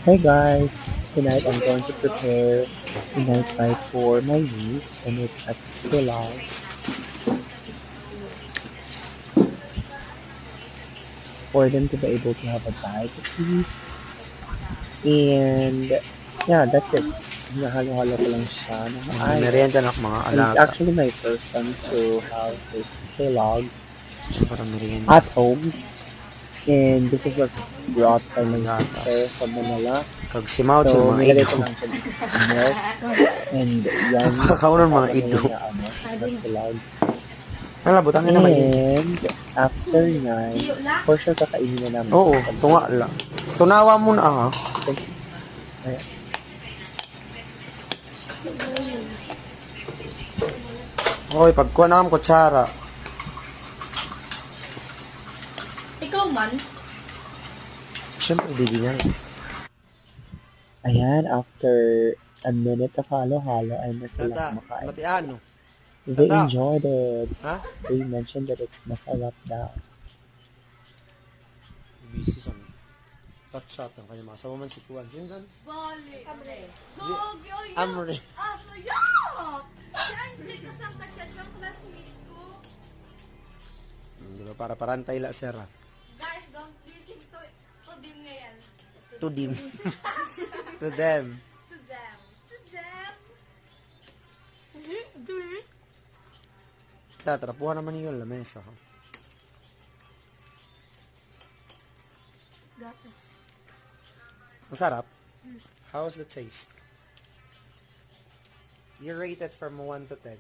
Hey guys, tonight I'm going to prepare a night bite for my niece and it's at Kellogg's for them to be able to have a bite at least. And yeah, that's it. Hinahalo-halo ko lang siya ng Merienda maayos. ng mga And it's alaga. actually my first time to have this Kellogg's Para merienda. at home. And this was brought by my sister Gatas. from Manila. Kag simawd sa So, mga nilagay ido. ko lang siya is milk and yan, Kakaunan mga kasama na ido. yan na na Kellogg's. Hala, butangin na may ido. And after nyan, for sure kakainin na namin Oo, kasi tunga lang. Tunawa mo na ha. Ayan. Hoy, pagkuha na ang kutsara. Ikaw man? Siyempre, di yan. Ayan, after a minute of halo-halo, ay na sila Tata, kumakain. matiano. They Tata. enjoyed it. Ha? They mentioned that it's masarap daw. Busy sa touch up ng kanyang mga sabaman si Kuan. Sino gan? Bali. Gogi, oy, Amre. asayak! Siyempre, kasang kasyat ng classmate ko. Di ba, para parantay la, sir. Guys, don't listen to them ngayon. To them. To them. To them. To them. Tatrapuhan naman yun, lamesa. Gatas. Ang sarap. How's the taste? You rate it from 1 to 10.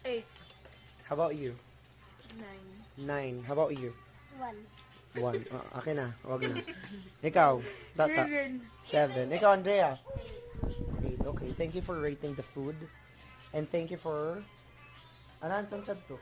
8. How about you? 9. 9. How about you? 1. 1. Akin na. Wag na. Ikaw? Tata? 7. Ikaw, Andrea? 8. Okay. Thank you for rating the food. And thank you for... Ano ang tungkad to?